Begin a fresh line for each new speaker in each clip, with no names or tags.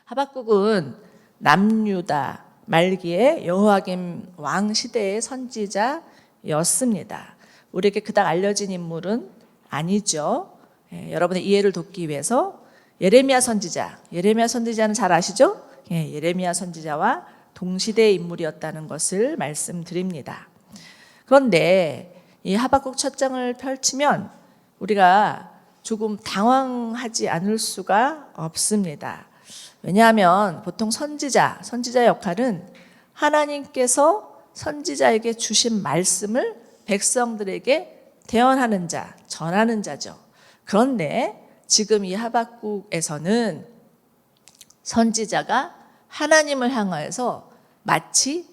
하박국은 남유다 말기에 여호야김 왕 시대의 선지자였습니다. 우리에게 그닥 알려진 인물은 아니죠. 여러분의 이해를 돕기 위해서 예레미야 선지자는 잘 아시죠? 예레미야 선지자와 동시대의 인물이었다는 것을 말씀드립니다. 그런데 이 하박국 첫 장을 펼치면 우리가 조금 당황하지 않을 수가 없습니다. 왜냐하면 보통 선지자 역할은 하나님께서 선지자에게 주신 말씀을 백성들에게 대언하는 자, 전하는 자죠. 그런데 지금 이 하박국에서는 선지자가 하나님을 향하여서 마치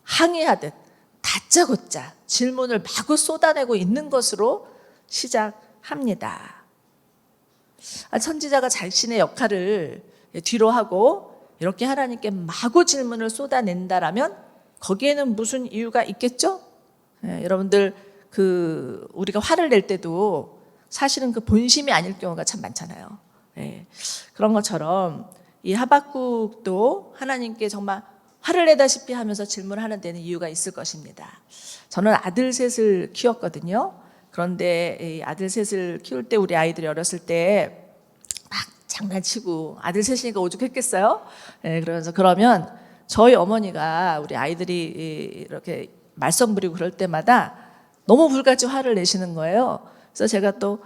항의하듯 다짜고짜 질문을 마구 쏟아내고 있는 것으로 시작합니다. 선지자가 자신의 역할을 뒤로 하고 이렇게 하나님께 마구 질문을 쏟아낸다라면 거기에는 무슨 이유가 있겠죠? 여러분들 우리가 화를 낼 때도 사실은 그 본심이 아닐 경우가 참 많잖아요. 그런 것처럼 이 하박국도 하나님께 정말 화를 내다시피 하면서 질문하는 데는 이유가 있을 것입니다. 저는 아들 셋을 키웠거든요. 그런데 이 아들 셋을 키울 때 우리 아이들이 어렸을 때 막 장난치고 아들 셋이니까 오죽했겠어요? 그러면 저희 어머니가 우리 아이들이 이렇게 말썽 부리고 그럴 때마다 너무 불같이 화를 내시는 거예요. 그래서 제가 또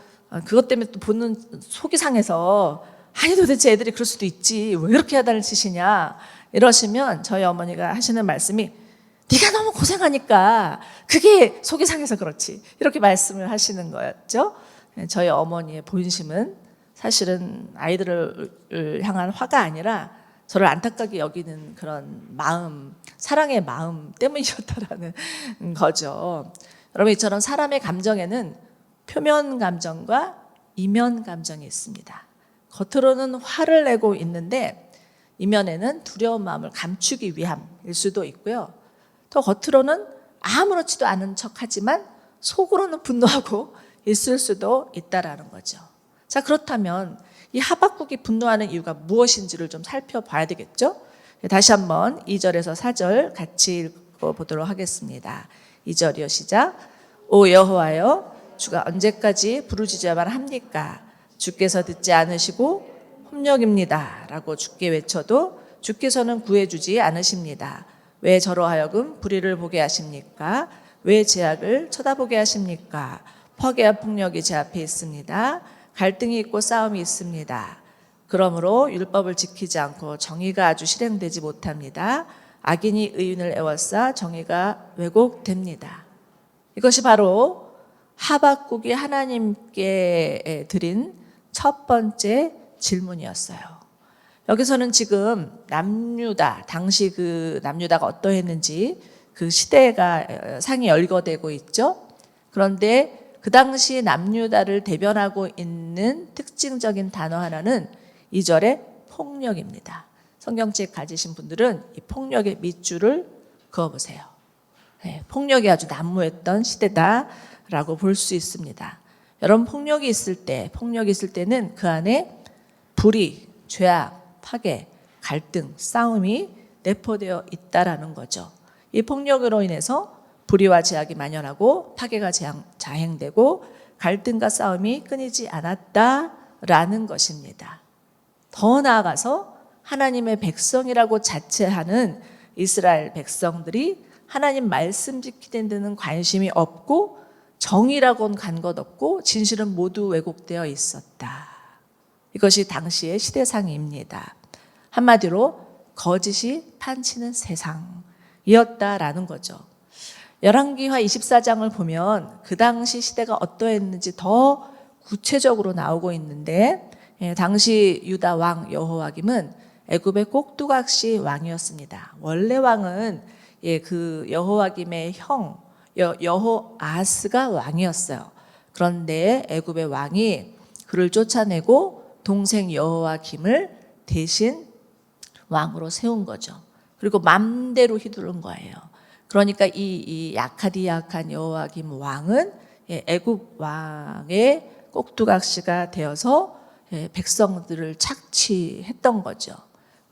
그것 때문에 또 보는 속이 상해서 아니 도대체 애들이 그럴 수도 있지 왜 이렇게 야단을 치시냐 이러시면 저희 어머니가 하시는 말씀이 네가 너무 고생하니까 그게 속이 상해서 그렇지 이렇게 말씀을 하시는 거였죠. 저희 어머니의 본심은 사실은 아이들을 향한 화가 아니라 저를 안타깝게 여기는 그런 마음, 사랑의 마음 때문이었다라는 거죠. 여러분 이처럼 사람의 감정에는 표면 감정과 이면 감정이 있습니다. 겉으로는 화를 내고 있는데 이면에는 두려운 마음을 감추기 위함일 수도 있고요. 또 겉으로는 아무렇지도 않은 척하지만 속으로는 분노하고 있을 수도 있다라는 거죠. 자, 그렇다면 이 하박국이 분노하는 이유가 무엇인지를 좀 살펴봐야 되겠죠? 다시 한번 2절에서 4절 같이 읽어보도록 하겠습니다. 2절이요 시작. 오 여호와여 주가 언제까지 부르짖어야만 합니까? 주께서 듣지 않으시고 협력입니다 라고 주께 외쳐도 주께서는 구해주지 않으십니다. 왜 저로 하여금 불의를 보게 하십니까? 왜 제약을 쳐다보게 하십니까? 퍽에와 폭력이 제 앞에 있습니다. 갈등이 있고 싸움이 있습니다. 그러므로 율법을 지키지 않고 정의가 아주 실행되지 못합니다. 악인이 의인을 애워싸 정의가 왜곡됩니다. 이것이 바로 하박국이 하나님께 드린 첫 번째 질문이었어요. 여기서는 지금 남유다, 당시 그 남유다가 어떠했는지 그 시대가 상이 열거되고 있죠. 그런데 그 당시 남유다를 대변하고 있는 특징적인 단어 하나는 2절의 폭력입니다. 성경책 가지신 분들은 이 폭력의 밑줄을 그어보세요. 폭력이 아주 난무했던 시대다라고 볼 수 있습니다. 여러분 폭력이 있을 때는 그 안에 불의, 죄악, 파괴, 갈등, 싸움이 내포되어 있다라는 거죠. 이 폭력으로 인해서 불의와 죄악이 만연하고 파괴가 자행되고 갈등과 싸움이 끊이지 않았다라는 것입니다. 더 나아가서 하나님의 백성이라고 자체하는 이스라엘 백성들이 하나님 말씀 지키는 데는 관심이 없고 정의라고는 간 것 없고 진실은 모두 왜곡되어 있었다. 이것이 당시의 시대상입니다. 한마디로 거짓이 판치는 세상이었다라는 거죠. 열왕기하 24장을 보면 그 당시 시대가 어떠했는지 더 구체적으로 나오고 있는데 당시 유다 왕 여호야김은 애굽의 꼭두각시 왕이었습니다. 원래 왕은 그 여호야김의 형 여호아스가 왕이었어요. 그런데 애굽의 왕이 그를 쫓아내고 동생 여호야김을 대신 왕으로 세운 거죠. 그리고 맘대로 휘두른 거예요. 그러니까 이 약한 여호야김 왕은 애굽 왕의 꼭두각시가 되어서 백성들을 착취했던 거죠.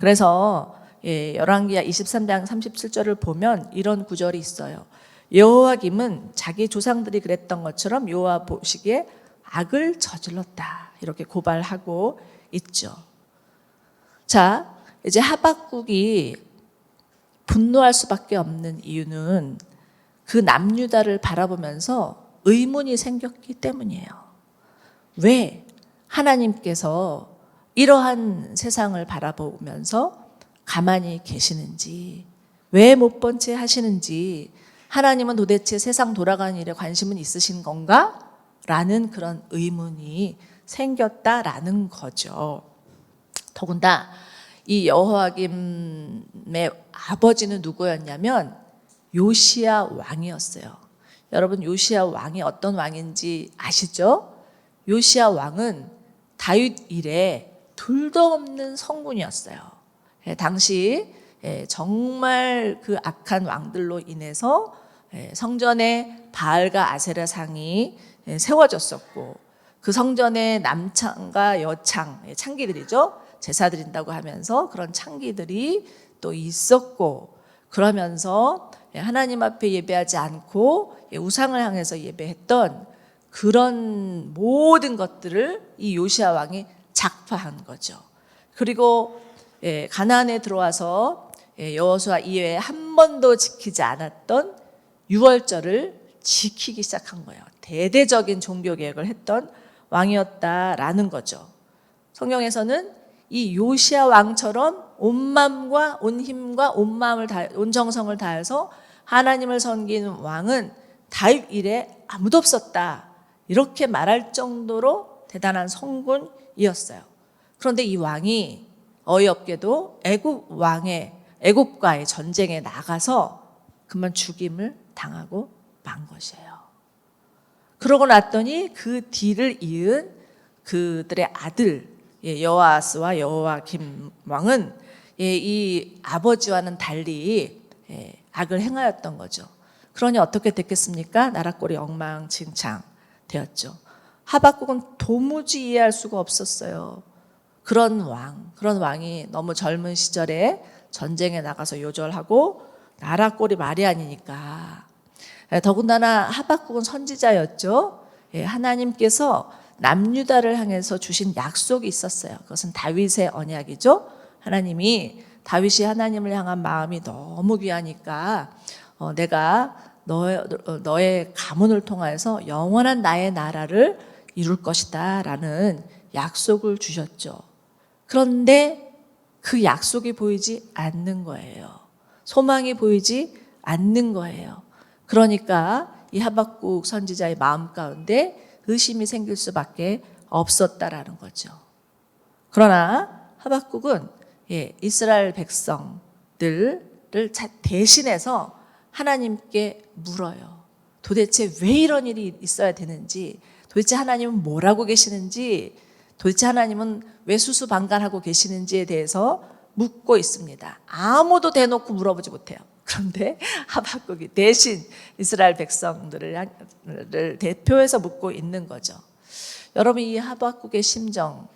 그래서 열왕기하 23장 37절을 보면 이런 구절이 있어요. 여호와김은 자기 조상들이 그랬던 것처럼 여호와 보시기에 악을 저질렀다. 이렇게 고발하고 있죠. 자, 이제 하박국이 분노할 수밖에 없는 이유는 그 남유다를 바라보면서 의문이 생겼기 때문이에요. 왜 하나님께서 이러한 세상을 바라보면서 가만히 계시는지, 왜 못 본 채 하시는지, 하나님은 도대체 세상 돌아가는 일에 관심은 있으신 건가? 라는 그런 의문이 생겼다라는 거죠. 더군다나 이 여호와김의 아버지는 누구였냐면 요시야 왕이었어요. 여러분, 요시야 왕이 어떤 왕인지 아시죠? 요시야 왕은 다윗 이래 둘도 없는 성군이었어요. 당시 정말 그 악한 왕들로 인해서 성전에 바알과 아세라 상이 세워졌었고, 그 성전에 남창과 여창, 창기들이죠. 제사 드린다고 하면서 그런 창기들이 또 있었고, 그러면서 하나님 앞에 예배하지 않고 우상을 향해서 예배했던 그런 모든 것들을 이 요시야 왕이 작파한 거죠. 그리고 가나안에 들어와서 여호수아 이외에 한 번도 지키지 않았던 유월절을 지키기 시작한 거예요. 대대적인 종교 개혁을 했던 왕이었다라는 거죠. 성경에서는 이 요시야 왕처럼 온 마음과 온 힘과 온 마음을 온 정성을 다해서 하나님을 섬기는 왕은 다윗 이래 아무도 없었다, 이렇게 말할 정도로 대단한 성군이었어요. 그런데 이 왕이 어이없게도 애굽과의 전쟁에 나가서 그만 죽임을 당하고 만 것이에요. 그러고 났더니 그 뒤를 이은 그들의 아들 여호아스와 여호와김 왕은 이 아버지와는 달리 악을 행하였던 거죠. 그러니 어떻게 됐겠습니까? 나라꼴이 엉망진창 되었죠. 하박국은 도무지 이해할 수가 없었어요. 그런 왕이 너무 젊은 시절에 전쟁에 나가서 요절하고 나라꼴이 말이 아니니까. 더군다나 하박국은 선지자였죠. 하나님께서 남유다를 향해서 주신 약속이 있었어요. 그것은 다윗의 언약이죠. 하나님이 다윗이 하나님을 향한 마음이 너무 귀하니까 내가 너의 가문을 통하여서 영원한 나의 나라를 이룰 것이다 라는 약속을 주셨죠. 그런데 그 약속이 보이지 않는 거예요. 소망이 보이지 않는 거예요. 그러니까 이 하박국 선지자의 마음 가운데 의심이 생길 수밖에 없었다라는 거죠. 그러나 하박국은 이스라엘 백성들을 대신해서 하나님께 물어요. 도대체 왜 이런 일이 있어야 되는지, 도대체 하나님은 뭘 하고 계시는지, 도대체 하나님은 왜 수수방관하고 계시는지에 대해서 묻고 있습니다. 아무도 대놓고 물어보지 못해요. 그런데 하박국이 대신 이스라엘 백성들을 대표해서 묻고 있는 거죠. 여러분, 이 하박국의 심정,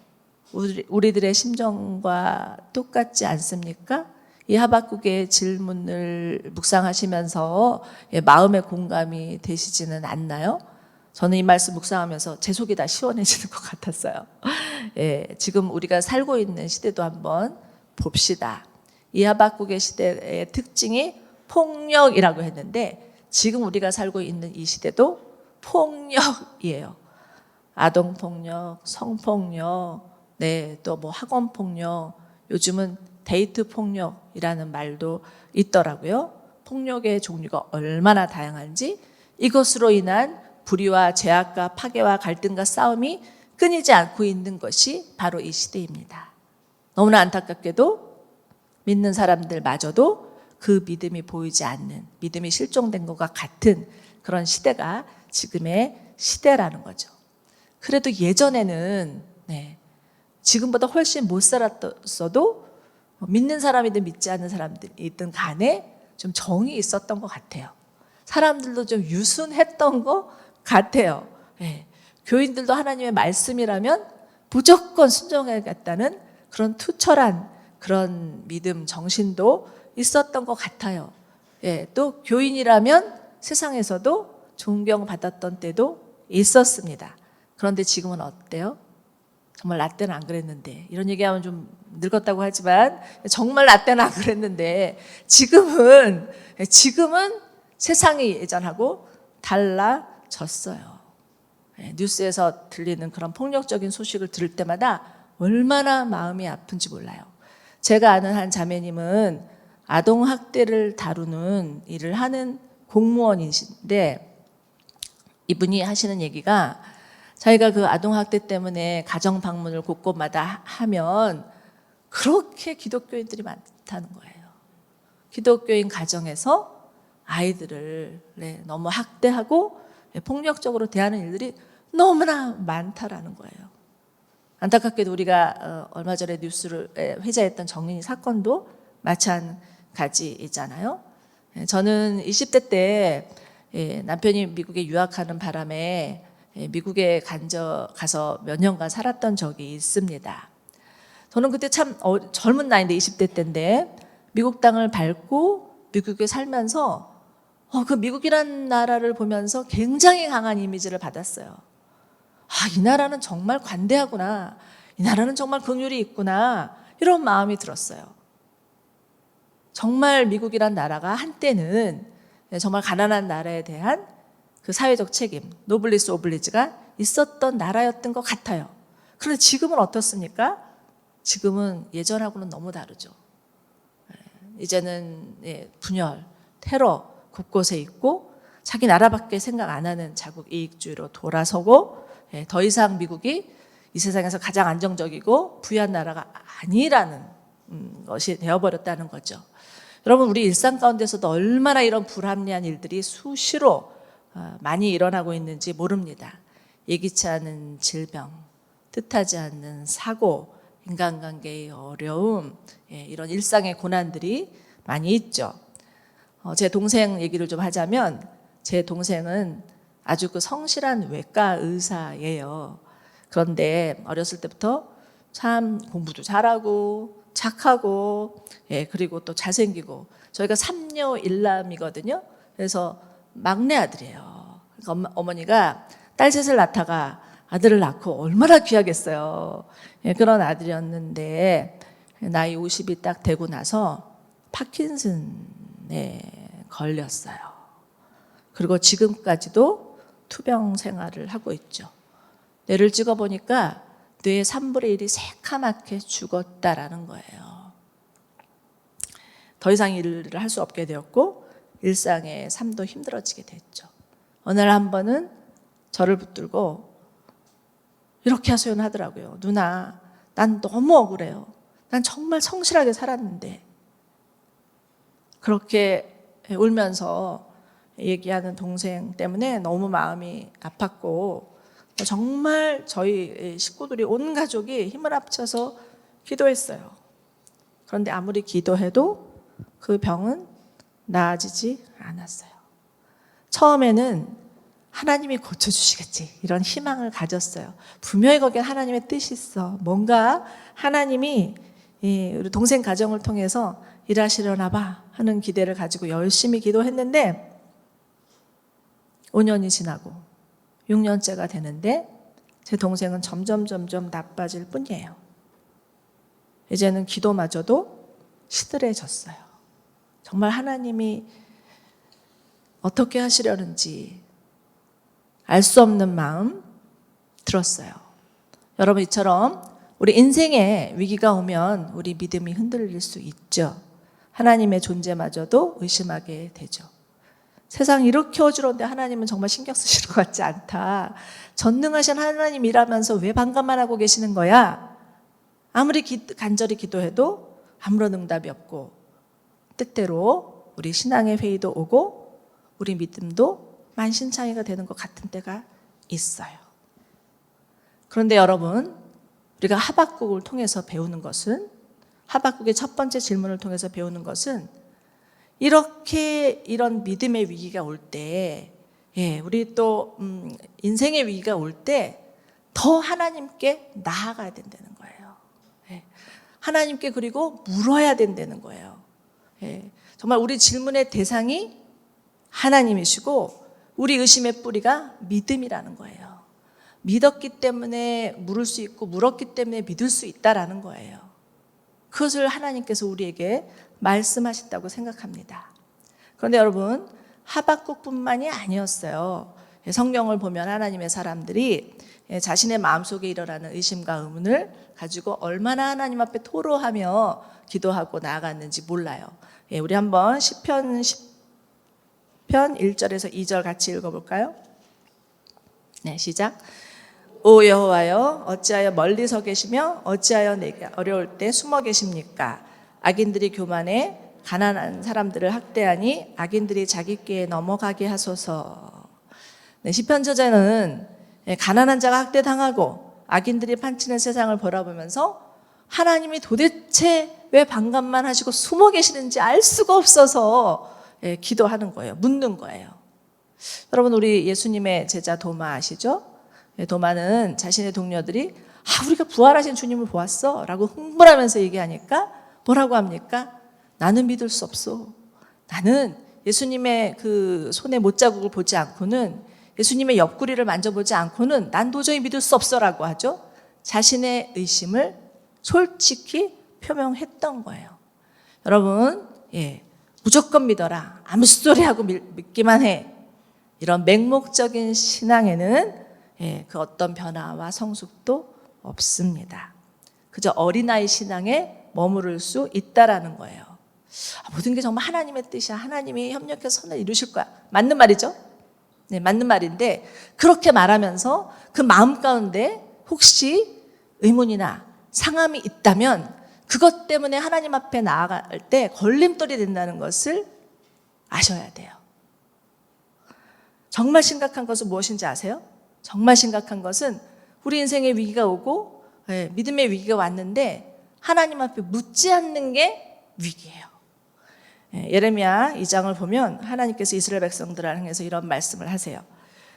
우리들의 심정과 똑같지 않습니까? 이 하박국의 질문을 묵상하시면서 마음의 공감이 되시지는 않나요? 저는 이 말씀 묵상하면서 제 속이 다 시원해지는 것 같았어요. 지금 우리가 살고 있는 시대도 한번 봅시다. 이 하박국의 시대의 특징이 폭력이라고 했는데, 지금 우리가 살고 있는 이 시대도 폭력이에요. 아동폭력, 성폭력, 또 뭐 학원폭력, 요즘은 데이트폭력이라는 말도 있더라고요. 폭력의 종류가 얼마나 다양한지, 이것으로 인한 불의와 죄악과 파괴와 갈등과 싸움이 끊이지 않고 있는 것이 바로 이 시대입니다. 너무나 안타깝게도 믿는 사람들마저도 그 믿음이 보이지 않는, 믿음이 실종된 것과 같은 그런 시대가 지금의 시대라는 거죠. 그래도 예전에는 지금보다 훨씬 못 살았어도 믿는 사람이든 믿지 않는 사람들이든 간에 좀 정이 있었던 것 같아요. 사람들도 좀 유순했던 것 같아요. 교인들도 하나님의 말씀이라면 무조건 순종해야겠다는 그런 투철한 그런 믿음 정신도 있었던 것 같아요. 또 교인이라면 세상에서도 존경받았던 때도 있었습니다. 그런데 지금은 어때요? 정말 나 때는 안 그랬는데, 이런 얘기하면 좀 늙었다고 하지만 정말 나 때는 안 그랬는데 지금은 세상이 예전하고 달라졌어요. 뉴스에서 들리는 그런 폭력적인 소식을 들을 때마다 얼마나 마음이 아픈지 몰라요. 제가 아는 한 자매님은 아동학대를 다루는 일을 하는 공무원이신데, 이분이 하시는 얘기가, 자기가 그 아동학대 때문에 가정 방문을 곳곳마다 하면 그렇게 기독교인들이 많다는 거예요. 기독교인 가정에서 아이들을 너무 학대하고 폭력적으로 대하는 일들이 너무나 많다라는 거예요. 안타깝게도 우리가 얼마 전에 뉴스를 회자했던 정린이 사건도 마찬가지이잖아요. 저는 20대 때 남편이 미국에 유학하는 바람에 미국에 가서 몇 년간 살았던 적이 있습니다. 저는 그때 참 젊은 나이인데 20대 때인데 미국 땅을 밟고 미국에 살면서 그 미국이란 나라를 보면서 굉장히 강한 이미지를 받았어요. 이 나라는 정말 관대하구나. 이 나라는 정말 긍휼이 있구나. 이런 마음이 들었어요. 정말 미국이란 나라가 한때는 정말 가난한 나라에 대한 그 사회적 책임, 노블리스 오블리지가 있었던 나라였던 것 같아요. 그런데 지금은 어떻습니까? 지금은 예전하고는 너무 다르죠. 이제는 분열, 테러 곳곳에 있고 자기 나라밖에 생각 안 하는 자국 이익주의로 돌아서고 더 이상 미국이 이 세상에서 가장 안정적이고 부유한 나라가 아니라는 것이 되어버렸다는 거죠. 여러분, 우리 일상 가운데서도 얼마나 이런 불합리한 일들이 수시로 많이 일어나고 있는지 모릅니다. 예기치 않은 질병, 뜻하지 않는 사고, 인간관계의 어려움, 이런 일상의 고난들이 많이 있죠. 제 동생 얘기를 좀 하자면, 제 동생은 아주 그 성실한 외과 의사예요. 그런데 어렸을 때부터 참 공부도 잘하고 착하고 그리고 또 잘생기고, 저희가 3녀 1남이거든요. 그래서 막내 아들이에요. 그러니까 어머니가 딸 셋을 낳다가 아들을 낳고 얼마나 귀하겠어요. 그런 아들이었는데 나이 50이 딱 되고 나서 파킨슨에 걸렸어요. 그리고 지금까지도 투병 생활을 하고 있죠. 뇌를 찍어보니까 뇌의 3분의 1이 새카맣게 죽었다라는 거예요. 더 이상 일을 할 수 없게 되었고 일상의 삶도 힘들어지게 됐죠. 어느 날 한 번은 저를 붙들고 이렇게 하소연하더라고요. 누나, 난 너무 억울해요. 난 정말 성실하게 살았는데. 그렇게 울면서 얘기하는 동생 때문에 너무 마음이 아팠고, 정말 저희 식구들이 온 가족이 힘을 합쳐서 기도했어요. 그런데 아무리 기도해도 그 병은 나아지지 않았어요. 처음에는 하나님이 고쳐주시겠지, 이런 희망을 가졌어요. 분명히 거기에 하나님의 뜻이 있어. 뭔가 하나님이 우리 동생 가정을 통해서 일하시려나 봐 하는 기대를 가지고 열심히 기도했는데 5년이 지나고 6년째가 되는데 제 동생은 점점 나빠질 뿐이에요. 이제는 기도마저도 시들해졌어요. 정말 하나님이 어떻게 하시려는지 알 수 없는 마음 들었어요. 여러분, 이처럼 우리 인생에 위기가 오면 우리 믿음이 흔들릴 수 있죠. 하나님의 존재마저도 의심하게 되죠. 세상이 이렇게 어지러운데 하나님은 정말 신경 쓰시는 것 같지 않다. 전능하신 하나님이라면서 왜 반감만 하고 계시는 거야? 아무리 간절히 기도해도 아무런 응답이 없고, 때때로 우리 신앙의 회의도 오고 우리 믿음도 만신창이가 되는 것 같은 때가 있어요. 그런데 여러분, 우리가 하박국을 통해서 배우는 것은, 하박국의 첫 번째 질문을 통해서 배우는 것은, 이렇게 이런 믿음의 위기가 올 때, 우리 또 인생의 위기가 올 때 더 하나님께 나아가야 된다는 거예요. 하나님께 그리고 물어야 된다는 거예요. 예, 정말 우리 질문의 대상이 하나님이시고 우리 의심의 뿌리가 믿음이라는 거예요. 믿었기 때문에 물을 수 있고 물었기 때문에 믿을 수 있다라는 거예요. 그것을 하나님께서 우리에게 말씀하셨다고 생각합니다. 그런데 여러분, 하박국뿐만이 아니었어요. 성경을 보면 하나님의 사람들이 자신의 마음속에 일어나는 의심과 의문을 가지고 얼마나 하나님 앞에 토로하며 기도하고 나아갔는지 몰라요. 우리 한번 시편 1절에서 2절 같이 읽어볼까요? 네, 시작. 오 여호와여, 어찌하여 멀리서 계시며 어찌하여 내게 어려울 때 숨어 계십니까? 악인들이 교만해 가난한 사람들을 학대하니 악인들이 자기 꾀에 넘어가게 하소서. 네, 시편 저자는 가난한 자가 학대당하고 악인들이 판치는 세상을 바라보면서 하나님이 도대체 왜 방관만 하시고 숨어 계시는지 알 수가 없어서 기도하는 거예요. 묻는 거예요. 여러분, 우리 예수님의 제자 도마 아시죠? 도마는 자신의 동료들이 우리가 부활하신 주님을 보았어 라고 흥분하면서 얘기하니까 뭐라고 합니까? 나는 믿을 수 없어. 나는 예수님의 그 손에 못자국을 보지 않고는, 예수님의 옆구리를 만져보지 않고는 난 도저히 믿을 수 없어 라고 하죠. 자신의 의심을 솔직히 표명했던 거예요. 여러분, 무조건 믿어라, 아무 소리하고 믿기만 해, 이런 맹목적인 신앙에는 그 어떤 변화와 성숙도 없습니다. 그저 어린아이 신앙에 머무를 수 있다라는 거예요. 모든 게 정말 하나님의 뜻이야, 하나님이 협력해서 선을 이루실 거야, 맞는 말이죠? 네, 맞는 말인데 그렇게 말하면서 그 마음 가운데 혹시 의문이나 상함이 있다면 그것 때문에 하나님 앞에 나아갈 때 걸림돌이 된다는 것을 아셔야 돼요. 정말 심각한 것은 무엇인지 아세요? 정말 심각한 것은 우리 인생에 위기가 오고 믿음의 위기가 왔는데 하나님 앞에 묻지 않는 게 위기예요. 예레미야 2장을 보면 하나님께서 이스라엘 백성들을 향해서 이런 말씀을 하세요.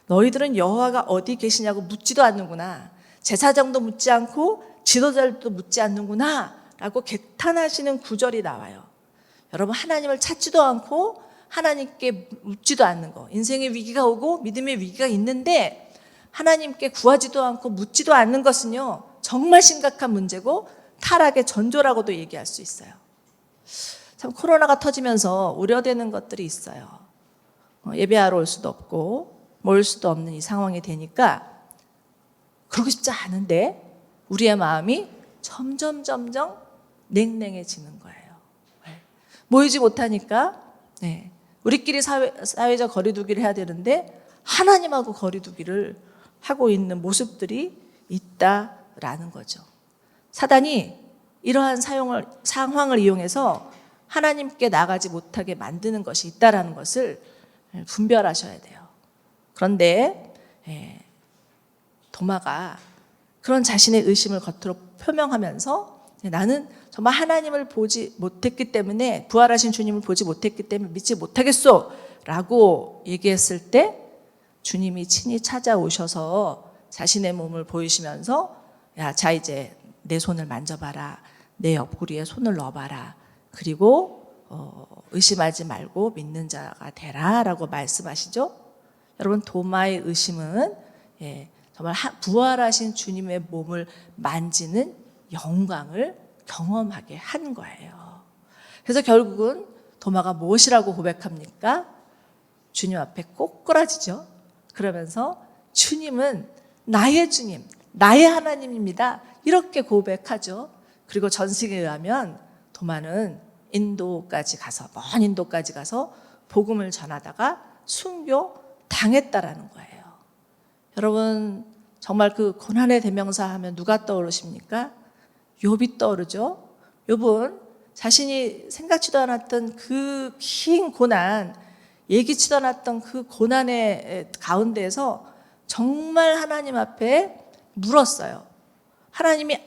너희들은 여호와가 어디 계시냐고 묻지도 않는구나, 제사장도 묻지 않고 지도자들도 묻지 않는구나 라고 개탄하시는 구절이 나와요. 여러분, 하나님을 찾지도 않고 하나님께 묻지도 않는 거, 인생의 위기가 오고 믿음의 위기가 있는데 하나님께 구하지도 않고 묻지도 않는 것은요, 정말 심각한 문제고 타락의 전조라고도 얘기할 수 있어요. 참, 코로나가 터지면서 우려되는 것들이 있어요. 예배하러 올 수도 없고 모일 수도 없는 이 상황이 되니까 그러고 싶지 않은데 우리의 마음이 점점 냉랭해지는 거예요. 모이지 못하니까 우리끼리 사회적 거리두기를 해야 되는데 하나님하고 거리두기를 하고 있는 모습들이 있다라는 거죠. 사단이 이러한 상황을 이용해서 하나님께 나가지 못하게 만드는 것이 있다라는 것을 분별하셔야 돼요. 그런데 도마가 그런 자신의 의심을 겉으로 표명하면서 나는 정말 하나님을 보지 못했기 때문에, 부활하신 주님을 보지 못했기 때문에 믿지 못하겠소 라고 얘기했을 때 주님이 친히 찾아오셔서 자신의 몸을 보이시면서 자, 이제 내 손을 만져봐라, 내 옆구리에 손을 넣어봐라, 그리고 의심하지 말고 믿는 자가 되라 라고 말씀하시죠. 여러분, 도마의 의심은 정말 부활하신 주님의 몸을 만지는 영광을 경험하게 한 거예요. 그래서 결국은 도마가 무엇이라고 고백합니까? 주님 앞에 꼬꾸라지죠. 그러면서 주님은 나의 주님, 나의 하나님입니다, 이렇게 고백하죠. 그리고 전승에 의하면 도마는 인도까지 가서, 먼 인도까지 가서 복음을 전하다가 순교 당했다라는 거예요. 여러분, 정말 그 고난의 대명사 하면 누가 떠오르십니까? 욥이 떠오르죠. 욥은 자신이 생각지도 않았던 그 긴 고난, 예기치도 않았던 그 고난의 가운데에서 정말 하나님 앞에 물었어요. 하나님이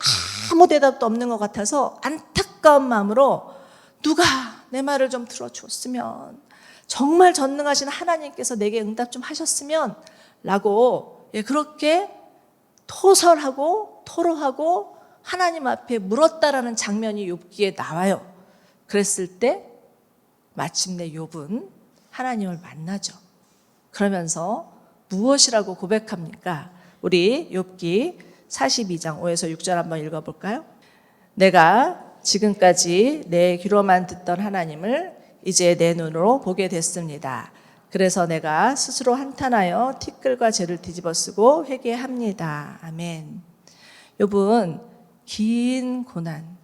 아무 대답도 없는 것 같아서 안타까운 마음으로 누가 내 말을 좀 들어줬으면, 정말 전능하신 하나님께서 내게 응답 좀 하셨으면 라고 그렇게 토설하고 토로하고 하나님 앞에 물었다라는 장면이 욥기에 나와요. 그랬을 때 마침내 욥은 하나님을 만나죠. 그러면서 무엇이라고 고백합니까? 우리 욥기 42장 5에서 6절 한번 읽어볼까요? 내가 지금까지 내 귀로만 듣던 하나님을 이제 내 눈으로 보게 됐습니다. 그래서 내가 스스로 한탄하여 티끌과 죄를 뒤집어쓰고 회개합니다. 아멘. 욥은 긴 고난,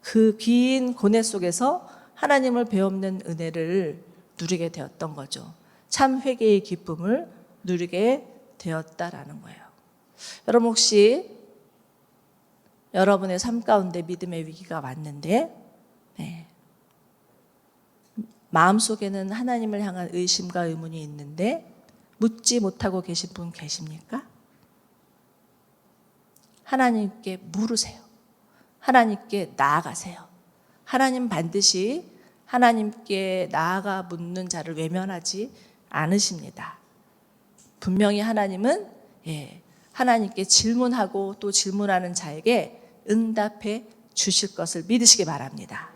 그 긴 고뇌 속에서 하나님을 배움는 은혜를 누리게 되었던 거죠. 참 회개의 기쁨을 누리게 되었다라는 거예요. 여러분 혹시 여러분의 삶 가운데 믿음의 위기가 왔는데 마음속에는 하나님을 향한 의심과 의문이 있는데 묻지 못하고 계신 분 계십니까? 하나님께 물으세요. 하나님께 나아가세요. 하나님 반드시 하나님께 나아가 묻는 자를 외면하지 않으십니다. 분명히 하나님은 하나님께 질문하고 또 질문하는 자에게 응답해 주실 것을 믿으시기 바랍니다.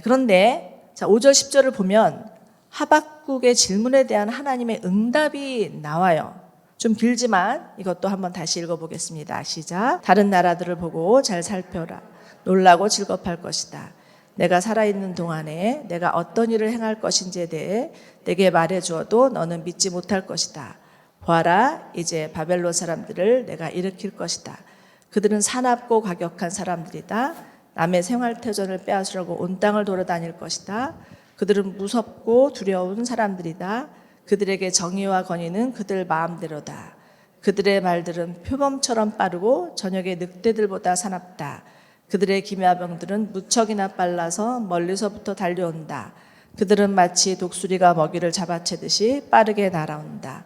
그런데 자, 5절 10절을 보면 하박국의 질문에 대한 하나님의 응답이 나와요. 좀 길지만 이것도 한번 다시 읽어보겠습니다. 시작. 다른 나라들을 보고 잘 살펴라. 놀라고 즐겁할 것이다. 내가 살아있는 동안에 내가 어떤 일을 행할 것인지에 대해 내게 말해주어도 너는 믿지 못할 것이다. 보아라, 이제 바벨론 사람들을 내가 일으킬 것이다. 그들은 사납고 과격한 사람들이다. 남의 생활태전을 빼앗으려고 온 땅을 돌아다닐 것이다. 그들은 무섭고 두려운 사람들이다. 그들에게 정의와 권위는 그들 마음대로다. 그들의 말들은 표범처럼 빠르고 저녁의 늑대들보다 사납다. 그들의 기묘병들은 무척이나 빨라서 멀리서부터 달려온다. 그들은 마치 독수리가 먹이를 잡아채듯이 빠르게 날아온다.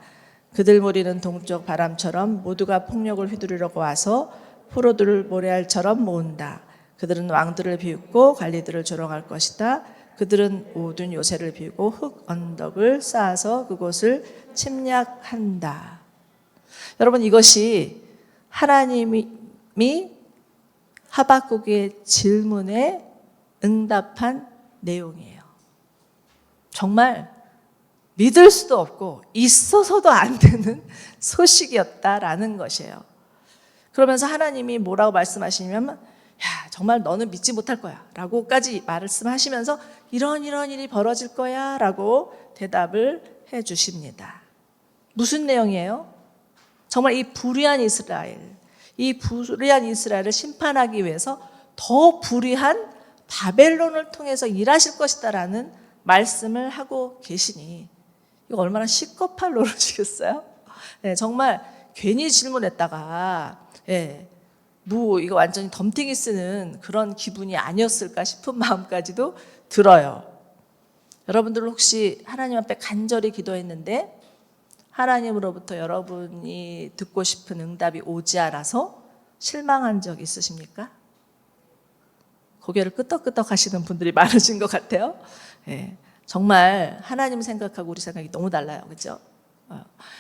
그들 무리는 동쪽 바람처럼 모두가 폭력을 휘두르려고 와서 포로들을 모래알처럼 모은다. 그들은 왕들을 비웃고 관리들을 조롱할 것이다. 그들은 모든 요새를 비우고 흙 언덕을 쌓아서 그곳을 침략한다. 여러분 이것이 하나님이 하박국의 질문에 응답한 내용이에요. 정말 믿을 수도 없고 있어서도 안 되는 소식이었다라는 것이에요. 그러면서 하나님이 뭐라고 말씀하시냐면 정말 너는 믿지 못할 거야 라고까지 말씀하시면서 이런 일이 벌어질 거야 라고 대답을 해 주십니다. 무슨 내용이에요? 정말 이 불의한 이스라엘을 심판하기 위해서 더 불의한 바벨론을 통해서 일하실 것이다 라는 말씀을 하고 계시니 이거 얼마나 시급할 노릇이겠어요? 정말 괜히 질문했다가 이거 완전히 덤탱이 쓰는 그런 기분이 아니었을까 싶은 마음까지도 들어요. 여러분들 혹시 하나님 앞에 간절히 기도했는데 하나님으로부터 여러분이 듣고 싶은 응답이 오지 않아서 실망한 적 있으십니까? 고개를 끄덕끄덕 하시는 분들이 많으신 것 같아요. 정말 하나님 생각하고 우리 생각이 너무 달라요. 그렇죠?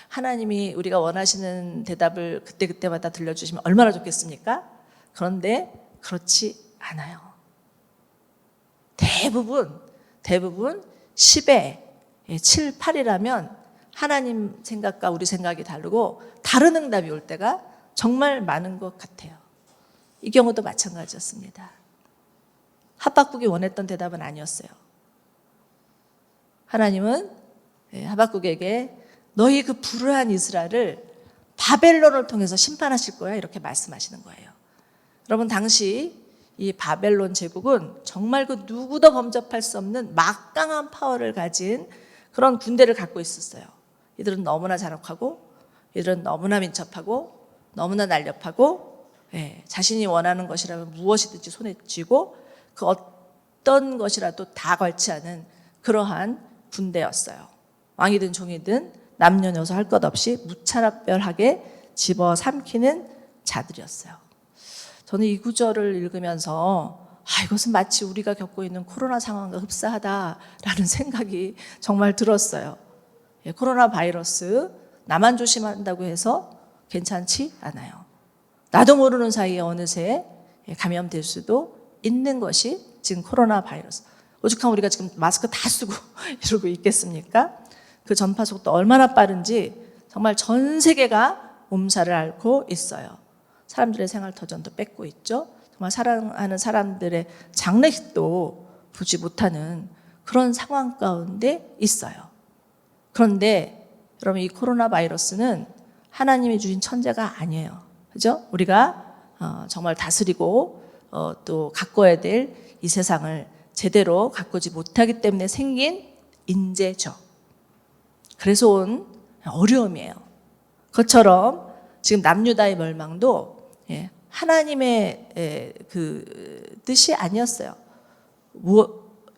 하나님이 우리가 원하시는 대답을 그때그때마다 들려주시면 얼마나 좋겠습니까? 그런데 그렇지 않아요. 대부분 10에 7, 8이라면 하나님 생각과 우리 생각이 다르고 다른 응답이 올 때가 정말 많은 것 같아요. 이 경우도 마찬가지였습니다. 하박국이 원했던 대답은 아니었어요. 하나님은 하박국에게 너희 그 불의한 이스라엘을 바벨론을 통해서 심판하실 거야 이렇게 말씀하시는 거예요. 여러분 당시 이 바벨론 제국은 정말 그 누구도 범접할 수 없는 막강한 파워를 가진 그런 군대를 갖고 있었어요. 이들은 너무나 잔혹하고 이들은 너무나 민첩하고 너무나 날렵하고 자신이 원하는 것이라면 무엇이든지 손에 쥐고 그 어떤 것이라도 다 걸치 않은 그러한 군대였어요. 왕이든 종이든 남녀노소 할 것 없이 무차별하게 집어삼키는 자들이었어요. 저는 이 구절을 읽으면서 이것은 마치 우리가 겪고 있는 코로나 상황과 흡사하다라는 생각이 정말 들었어요. 코로나 바이러스 나만 조심한다고 해서 괜찮지 않아요. 나도 모르는 사이에 어느새 감염될 수도 있는 것이 지금 코로나 바이러스. 오죽하면 우리가 지금 마스크 다 쓰고 이러고 있겠습니까? 그 전파 속도 얼마나 빠른지 정말 전 세계가 몸살을 앓고 있어요. 사람들의 생활터전도 뺏고 있죠. 정말 사랑하는 사람들의 장례식도 보지 못하는 그런 상황 가운데 있어요. 그런데 여러분, 이 코로나 바이러스는 하나님이 주신 천재가 아니에요. 그죠? 우리가 정말 다스리고 또 가꿔야 될 이 세상을 제대로 가꾸지 못하기 때문에 생긴 인재죠. 그래서 온 어려움이에요. 그것처럼 지금 남유다의 멸망도 하나님의 그 뜻이 아니었어요.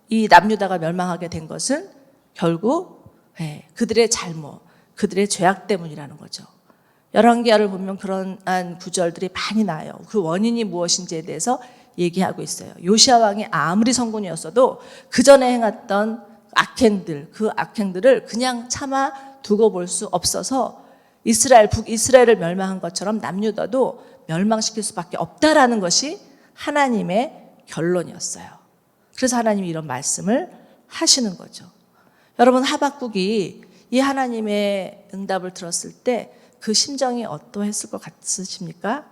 이 남유다가 멸망하게 된 것은 결국 그들의 잘못, 그들의 죄악 때문이라는 거죠. 열왕기하를 보면 그런 구절들이 많이 나와요. 그 원인이 무엇인지에 대해서 얘기하고 있어요. 요시야 왕이 아무리 성군이었어도 그 전에 행했던 악행들, 그 악행들을 그냥 참아 두고 볼 수 없어서 북이스라엘을 멸망한 것처럼 남유다도 멸망시킬 수밖에 없다라는 것이 하나님의 결론이었어요. 그래서 하나님이 이런 말씀을 하시는 거죠. 여러분, 하박국이 이 하나님의 응답을 들었을 때 그 심정이 어떠했을 것 같으십니까?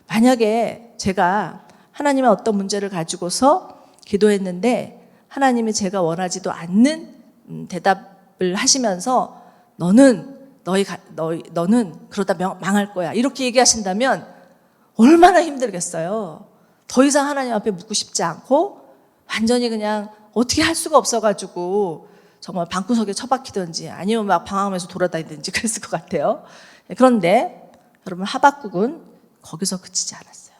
만약에 제가 하나님의 어떤 문제를 가지고서 기도했는데 하나님이 제가 원하지도 않는 대답을 하시면서 너는 그러다 망할 거야, 이렇게 얘기하신다면 얼마나 힘들겠어요. 더 이상 하나님 앞에 묻고 싶지 않고 완전히 그냥 어떻게 할 수가 없어가지고 정말 방구석에 처박히든지 아니면 막 방황하면서 돌아다니든지 그랬을 것 같아요. 그런데 여러분, 하박국은 거기서 그치지 않았어요.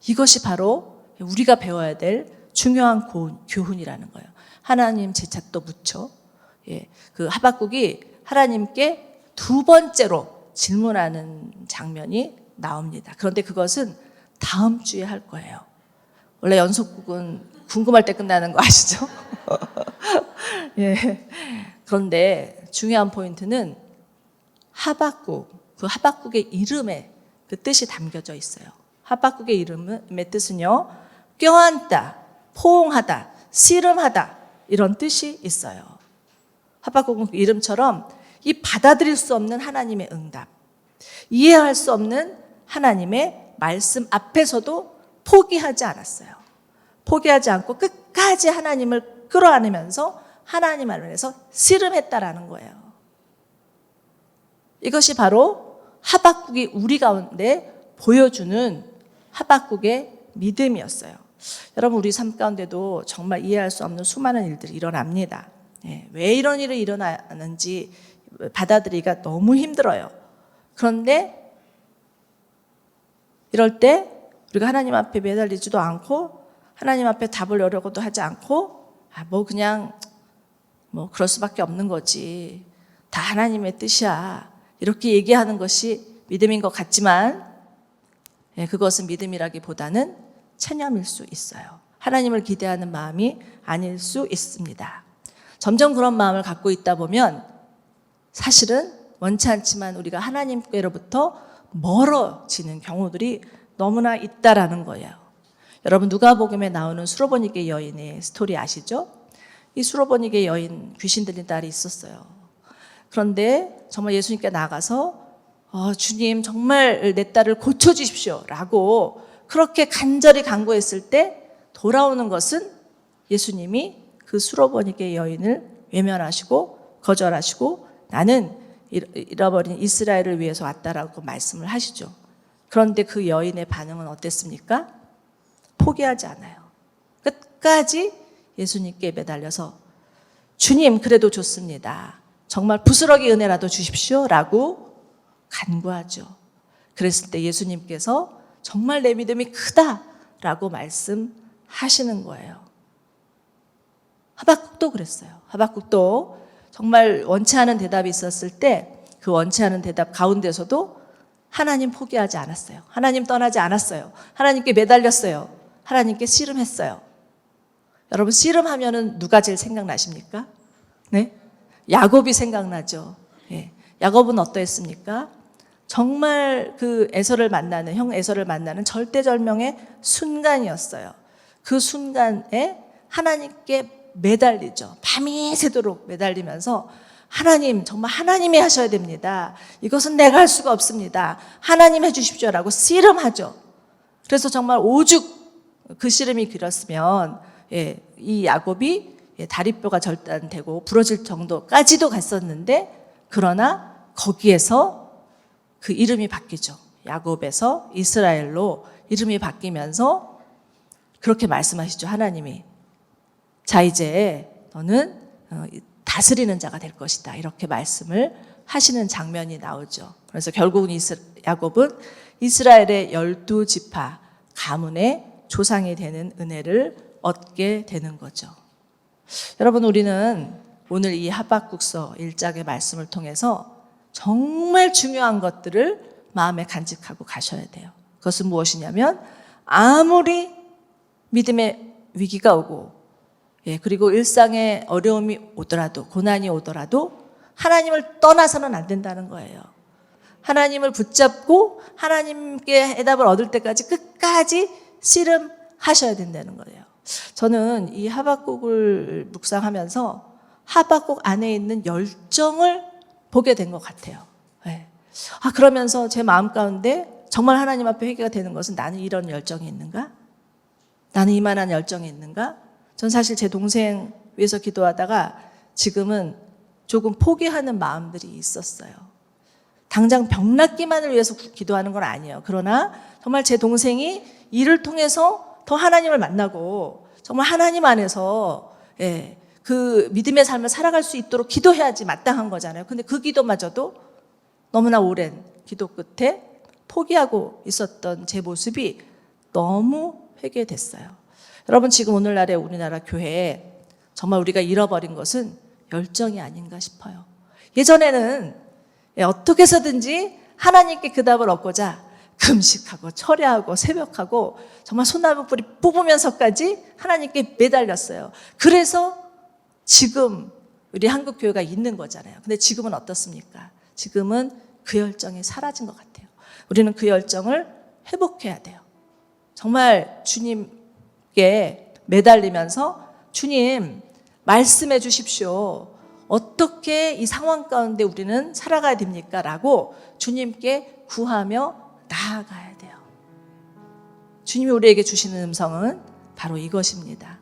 이것이 바로 우리가 배워야 될 중요한 교훈이라는 거예요. 하나님 제 찾도 묻죠. 그 하박국이 하나님께 두 번째로 질문하는 장면이 나옵니다. 그런데 그것은 다음 주에 할 거예요. 원래 연속극은 궁금할 때 끝나는 거 아시죠? 그런데 중요한 포인트는 그 하박국의 이름에 그 뜻이 담겨져 있어요. 하박국의 이름의 뜻은요, 껴안다, 포옹하다, 씨름하다, 이런 뜻이 있어요. 하박국은 그 이름처럼 이 받아들일 수 없는 하나님의 응답, 이해할 수 없는 하나님의 말씀 앞에서도 포기하지 않았어요. 포기하지 않고 끝까지 하나님을 끌어안으면서 하나님 안에서 씨름했다라는 거예요. 이것이 바로 하박국이 우리 가운데 보여주는 하박국의 믿음이었어요. 여러분, 우리 삶 가운데도 정말 이해할 수 없는 수많은 일들이 일어납니다. 왜 이런 일이 일어나는지 받아들이기가 너무 힘들어요. 그런데 이럴 때 우리가 하나님 앞에 매달리지도 않고 하나님 앞에 답을 여려고도 하지 않고 그럴 수밖에 없는 거지, 다 하나님의 뜻이야, 이렇게 얘기하는 것이 믿음인 것 같지만 그것은 믿음이라기보다는 체념일 수 있어요. 하나님을 기대하는 마음이 아닐 수 있습니다. 점점 그런 마음을 갖고 있다 보면 사실은 원치 않지만 우리가 하나님께로부터 멀어지는 경우들이 너무나 있다라는 거예요. 여러분, 누가복음에 나오는 수로보니게 여인의 스토리 아시죠? 이 수로보니게 여인, 귀신 들린 딸이 있었어요. 그런데 정말 예수님께 나가서 주님, 정말 내 딸을 고쳐주십시오 라고 그렇게 간절히 간구했을 때 돌아오는 것은 예수님이 그 수로보니게 여인을 외면하시고 거절하시고 나는 잃어버린 이스라엘을 위해서 왔다라고 말씀을 하시죠. 그런데 그 여인의 반응은 어땠습니까? 포기하지 않아요. 끝까지 예수님께 매달려서 주님, 그래도 좋습니다, 정말 부스러기 은혜라도 주십시오 라고 간구하죠. 그랬을 때 예수님께서 정말 내 믿음이 크다라고 말씀하시는 거예요. 하박국도 그랬어요. 하박국도 정말 원치 않은 대답이 있었을 때 그 원치 않은 대답 가운데서도 하나님 포기하지 않았어요. 하나님 떠나지 않았어요. 하나님께 매달렸어요. 하나님께 씨름했어요. 여러분, 씨름하면은 누가 제일 생각나십니까? 네? 야곱이 생각나죠. 야곱은 어떠했습니까? 정말 그 에서를 만나는, 형 에서를 만나는 절대절명의 순간이었어요. 그 순간에 하나님께 매달리죠. 밤이 새도록 매달리면서 하나님, 정말 하나님이 하셔야 됩니다. 이것은 내가 할 수가 없습니다. 하나님 해주십시오라고 씨름하죠. 그래서 정말 오죽 그 씨름이 길었으면 이 야곱이 다리뼈가 절단되고 부러질 정도까지도 갔었는데, 그러나 거기에서 그 이름이 바뀌죠. 야곱에서 이스라엘로 이름이 바뀌면서 그렇게 말씀하시죠. 하나님이 자, 이제 너는 다스리는 자가 될 것이다, 이렇게 말씀을 하시는 장면이 나오죠. 그래서 결국은 야곱은 이스라엘의 12지파 가문의 조상이 되는 은혜를 얻게 되는 거죠. 여러분, 우리는 오늘 이 하박국서 1장의 말씀을 통해서 정말 중요한 것들을 마음에 간직하고 가셔야 돼요. 그것은 무엇이냐면, 아무리 믿음의 위기가 오고 그리고 일상의 어려움이 오더라도, 고난이 오더라도 하나님을 떠나서는 안 된다는 거예요. 하나님을 붙잡고 하나님께 해답을 얻을 때까지 끝까지 씨름하셔야 된다는 거예요. 저는 이 하박국을 묵상하면서 하박국 안에 있는 열정을 보게 된 것 같아요. 그러면서 제 마음 가운데 정말 하나님 앞에 회개가 되는 것은, 나는 이런 열정이 있는가? 나는 이만한 열정이 있는가? 전 사실 제 동생 위해서 기도하다가 지금은 조금 포기하는 마음들이 있었어요. 당장 병 낫기만을 위해서 기도하는 건 아니에요. 그러나 정말 제 동생이 이를 통해서 더 하나님을 만나고 정말 하나님 안에서 그 믿음의 삶을 살아갈 수 있도록 기도해야지 마땅한 거잖아요. 근데 그 기도마저도 너무나 오랜 기도 끝에 포기하고 있었던 제 모습이 너무 회개됐어요. 여러분, 지금 오늘날의 우리나라 교회에 정말 우리가 잃어버린 것은 열정이 아닌가 싶어요. 예전에는 어떻게 해서든지 하나님께 그 답을 얻고자 금식하고 철야하고 새벽하고 정말 소나무 뿌리 뽑으면서까지 하나님께 매달렸어요. 그래서 지금 우리 한국 교회가 있는 거잖아요. 근데 지금은 어떻습니까? 지금은 그 열정이 사라진 것 같아요. 우리는 그 열정을 회복해야 돼요. 정말 주님께 매달리면서, 주님 말씀해 주십시오. 어떻게 이 상황 가운데 우리는 살아가야 됩니까? 라고 주님께 구하며 나아가야 돼요. 주님이 우리에게 주시는 음성은 바로 이것입니다.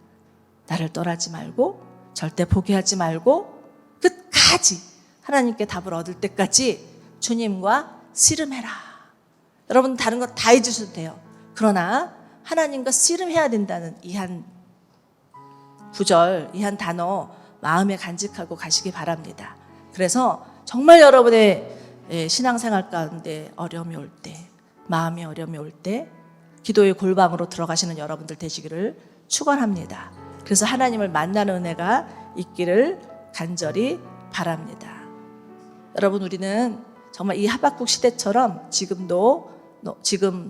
나를 떠나지 말고, 절대 포기하지 말고, 끝까지 하나님께 답을 얻을 때까지 주님과 씨름해라. 여러분, 다른 거 다 잊으셔도 돼요. 그러나 하나님과 씨름해야 된다는 이 한 구절, 이 한 단어 마음에 간직하고 가시기 바랍니다. 그래서 정말 여러분의 신앙생활 가운데 어려움이 올 때, 마음의 어려움이 올 때 기도의 골방으로 들어가시는 여러분들 되시기를 축원합니다. 그래서 하나님을 만나는 은혜가 있기를 간절히 바랍니다. 여러분, 우리는 정말 이 하박국 시대처럼 지금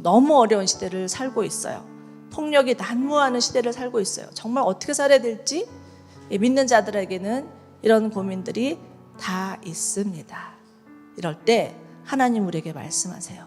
너무 어려운 시대를 살고 있어요. 폭력이 난무하는 시대를 살고 있어요. 정말 어떻게 살아야 될지 믿는 자들에게는 이런 고민들이 다 있습니다. 이럴 때 하나님 우리에게 말씀하세요.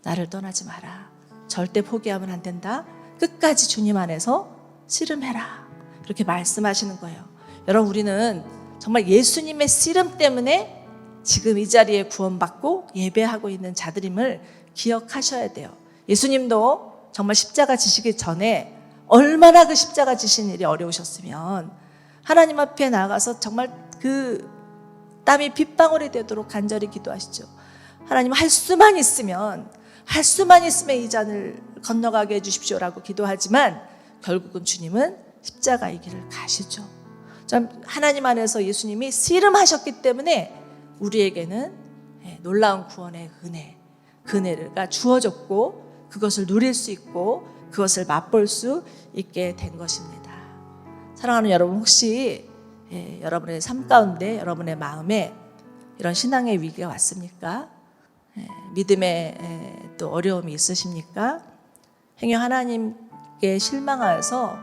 나를 떠나지 마라. 절대 포기하면 안 된다. 끝까지 주님 안에서 씨름해라. 이렇게 말씀하시는 거예요. 여러분, 우리는 정말 예수님의 씨름 때문에 지금 이 자리에 구원받고 예배하고 있는 자들임을 기억하셔야 돼요. 예수님도 정말 십자가 지시기 전에 얼마나 그 십자가 지신 일이 어려우셨으면 하나님 앞에 나가서 정말 그 땀이 빗방울이 되도록 간절히 기도하시죠. 하나님, 할 수만 있으면 이 잔을 건너가게 해주십시오라고 기도하지만 결국은 주님은 십자가의 길을 가시죠. 참, 하나님 안에서 예수님이 씨름하셨기 때문에 우리에게는 놀라운 구원의 은혜, 그 은혜가 주어졌고 그것을 누릴 수 있고 그것을 맛볼 수 있게 된 것입니다. 사랑하는 여러분, 혹시 여러분의 삶 가운데, 여러분의 마음에 이런 신앙의 위기가 왔습니까? 믿음에 또 어려움이 있으십니까? 행여 하나님께 실망하여서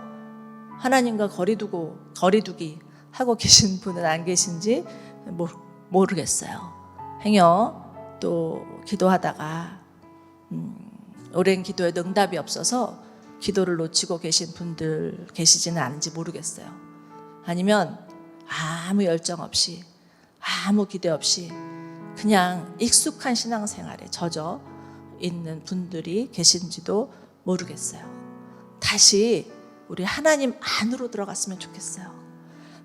하나님과 거리두기 하고 계신 분은 안 계신지 모르겠어요. 행여 또 기도하다가 오랜 기도에도 응답이 없어서 기도를 놓치고 계신 분들 계시지는 않은지 모르겠어요. 아니면 아무 열정 없이 아무 기대 없이 그냥 익숙한 신앙생활에 젖어 있는 분들이 계신지도 모르겠어요. 다시 우리 하나님 안으로 들어갔으면 좋겠어요.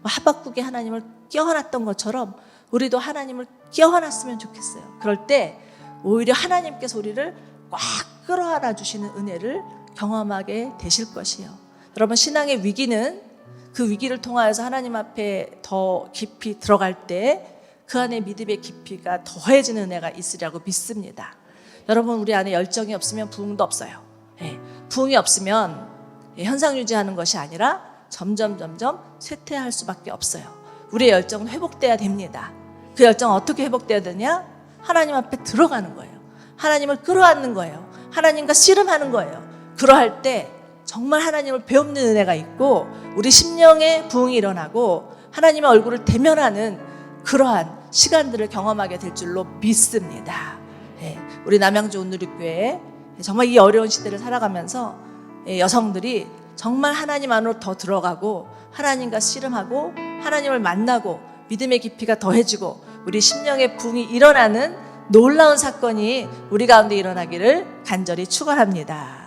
하박국이 하나님을 껴안았던 것처럼 우리도 하나님을 껴안았으면 좋겠어요. 그럴 때 오히려 하나님께서 우리를 꽉 끌어안아 주시는 은혜를 경험하게 되실 것이요. 여러분, 신앙의 위기는 그 위기를 통하여서 하나님 앞에 더 깊이 들어갈 때 그 안에 믿음의 깊이가 더해지는 은혜가 있으리라고 믿습니다. 여러분, 우리 안에 열정이 없으면 부흥도 없어요. 부흥이 없으면 현상 유지하는 것이 아니라 점점 쇠퇴할 수밖에 없어요. 우리의 열정은 회복돼야 됩니다. 그 열정은 어떻게 회복돼야 되냐? 하나님 앞에 들어가는 거예요. 하나님을 끌어안는 거예요. 하나님과 씨름하는 거예요. 그러할 때 정말 하나님을 배우는 은혜가 있고 우리 심령의 부흥이 일어나고 하나님의 얼굴을 대면하는 그러한 시간들을 경험하게 될 줄로 믿습니다. 우리 남양주 온누리교회 정말 이 어려운 시대를 살아가면서 여성들이 정말 하나님 안으로 더 들어가고 하나님과 씨름하고 하나님을 만나고 믿음의 깊이가 더해지고 우리 심령의 부흥이 일어나는 놀라운 사건이 우리 가운데 일어나기를 간절히 축원합니다.